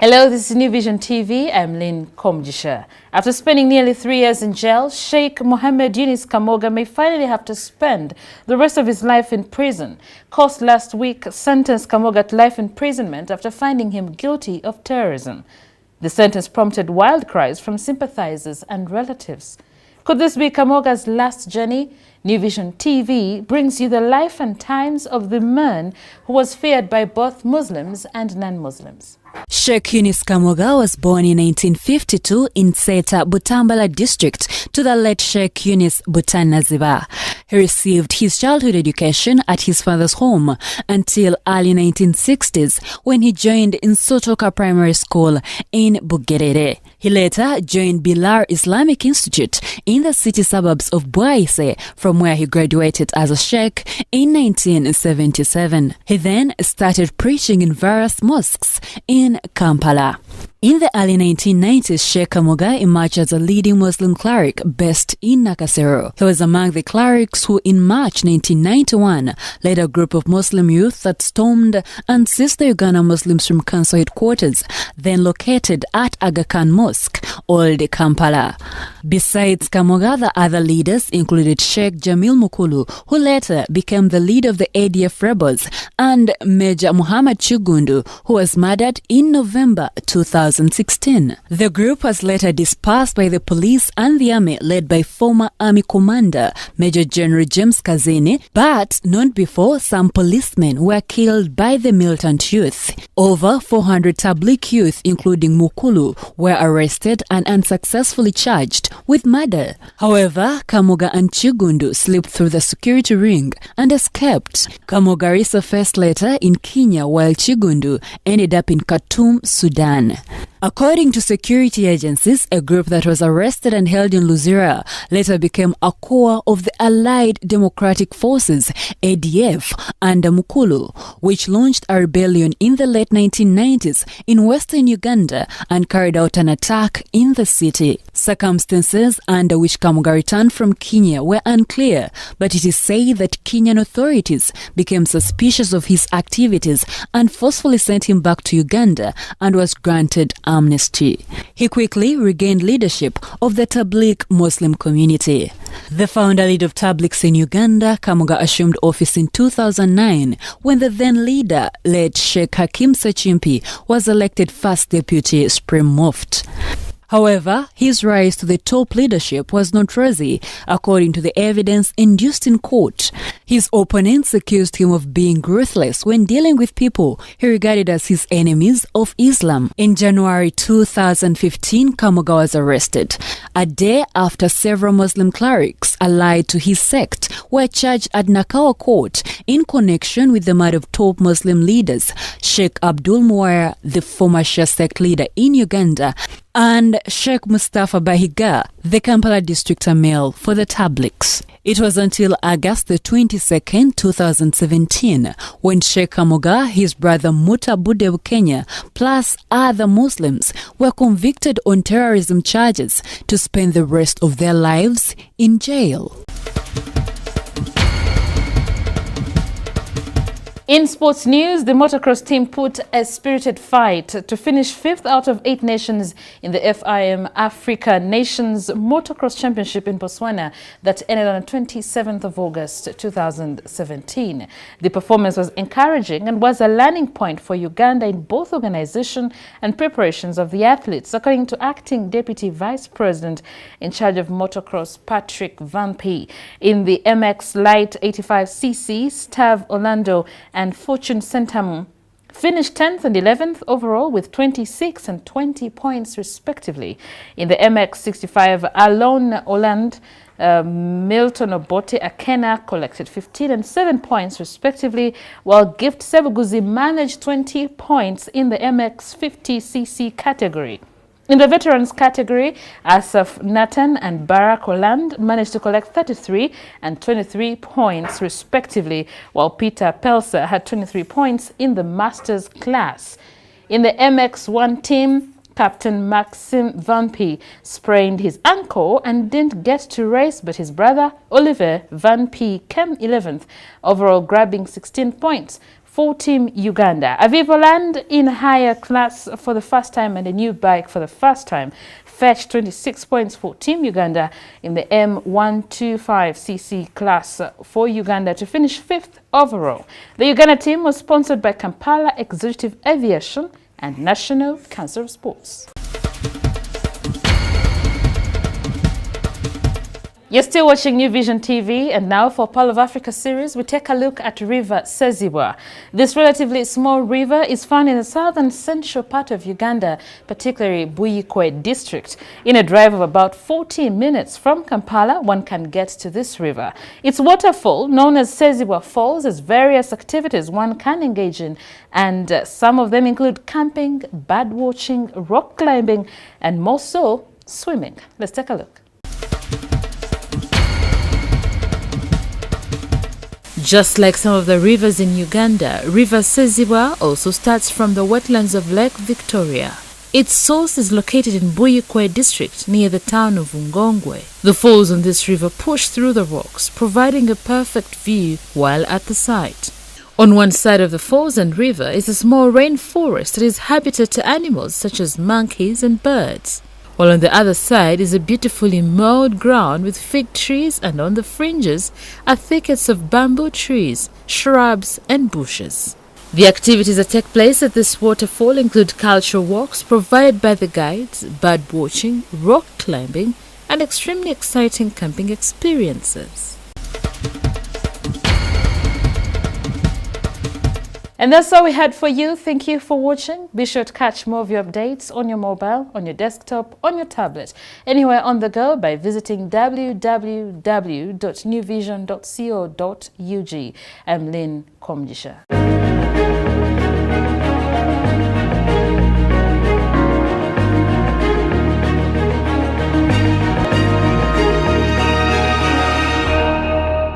Hello, this is New Vision TV. I'm Lynn Komjisha. After spending nearly 3 years in jail, Sheikh Mohammed Yunus Kamoga may finally have to spend the rest of his life in prison. Court last week sentenced Kamoga to life imprisonment after finding him guilty of terrorism. The sentence prompted wild cries from sympathizers and relatives. Could this be Kamoga's last journey? New Vision TV brings you the life and times of the man who was feared by both Muslims and non-Muslims. Sheikh Yunus Kamoga was born in 1952 in Seta, Butambala district to the late Sheikh Yunus Butanaziba. He received his childhood education at his father's home until early 1960s when he joined in Sotoka Primary School in Bugerere. He later joined Bilar Islamic Institute in the city suburbs of Bwaise, from where he graduated as a sheikh in 1977. He then started preaching in various mosques in Kampala. In the early 1990s, Sheikh Kamoga emerged as a leading Muslim cleric based in Nakasero. He was among the clerics who, in March 1991, led a group of Muslim youth that stormed and seized the Uganda Muslims from council headquarters, then located at Aga Khan Mosque, Old Kampala. Besides Kamoga, the other leaders included Sheikh Jamil Mukulu, who later became the leader of the ADF rebels, and Major Muhammad Chigundu, who was murdered in November 2016. The group was later dispersed by the police and the army led by former army commander Major General James Kazini, but not before some policemen were killed by the militant youth. Over 400 Tabligh youth, including Mukulu, were arrested and unsuccessfully charged with murder. However, Kamoga and Chigundu slipped through the security ring and escaped. Kamoga resurfaced later in Kenya, while Chigundu ended up in Khartoum, Sudan. According to security agencies, a group that was arrested and held in Luzira later became a core of the Allied Democratic Forces, ADF, under Mukulu, which launched a rebellion in the late 1990s in western Uganda and carried out an attack in the city. Circumstances under which Kamoga returned from Kenya were unclear, but it is said that Kenyan authorities became suspicious of his activities and forcefully sent him back to Uganda and was granted amnesty. He quickly regained leadership of the Tabligh Muslim community. The founder leader of Tablighs in Uganda, Kamoga assumed office in 2009 when the then leader, late Sheikh Hakim Sechimpi, was elected first deputy Supreme Mufti. However, his rise to the top leadership was not rosy, according to the evidence induced in court. His opponents accused him of being ruthless when dealing with people he regarded as his enemies of Islam. In January 2015, Kamoga was arrested, a day after several Muslim clerics allied to his sect were charged at Nakawa Court in connection with the murder of top Muslim leaders, Sheikh Abdul Muwaya, the former Shia sect leader in Uganda, and Sheikh Mustafa Bahiga, the Kampala district Amel for the Tablighs. It was until August the 22nd, 2017, when Sheikh Kamoga, his brother Muta Budebu Kenya, plus other Muslims were convicted on terrorism charges to spend the rest of their lives in jail. In sports news, the motocross team put a spirited fight to finish 5th out of 8 nations in the FIM Africa Nations Motocross Championship in Botswana that ended on the 27th of August 2017. The performance was encouraging and was a learning point for Uganda in both organization and preparations of the athletes, according to Acting Deputy Vice President in charge of motocross Patrick Van P. In the MX Light 85cc, Stav Orlando and Fortune Sentamu finished 10th and 11th overall with 26 and 20 points respectively. In the MX65, Alon Oland, Milton Obote Akena collected 15 and 7 points respectively, while Gift Sebuguzi managed 20 points in the MX50cc category. In the veterans category, Asaf Nathan and Barack Holland managed to collect 33 and 23 points respectively, while Peter Pelser had 23 points in the masters class. In the MX1 team, Captain Maxim Van P sprained his ankle and didn't get to race, but his brother Oliver Van P came 11th, overall grabbing 16 points. for Team Uganda. Aviva Land in higher class for the first time and a new bike for the first time fetched 26 points for Team Uganda in the M125cc class for Uganda to finish 5th overall. The Uganda team was sponsored by Kampala Executive Aviation and National Council of Sports. You're still watching New Vision TV, and now for Pearl of Africa series, we take a look at River Sezibwa. This relatively small river is found in the southern central part of Uganda, particularly Buyikwe district. In a drive of about 14 minutes from Kampala, one can get to this river. Its waterfall, known as Sezibwa Falls, has various activities one can engage in, and some of them include camping, bird watching, rock climbing, and more so, swimming. Let's take a look. Just like some of the rivers in Uganda, River Sezibwa also starts from the wetlands of Lake Victoria. Its source is located in Buyikwe district near the town of Ngongwe. The falls on this river push through the rocks, providing a perfect view while at the site. On one side of the falls and river is a small rainforest that is habitat to animals such as monkeys and birds, while on the other side is a beautifully mowed ground with fig trees, and on the fringes are thickets of bamboo trees, shrubs and bushes. The activities that take place at this waterfall include cultural walks provided by the guides, bird watching, rock climbing, and extremely exciting camping experiences. And that's all we had for you. Thank you for watching. Be sure to catch more of your updates on your mobile, on your desktop, on your tablet, anywhere on the go by visiting www.newvision.co.ug. I'm Lynn Komjisha.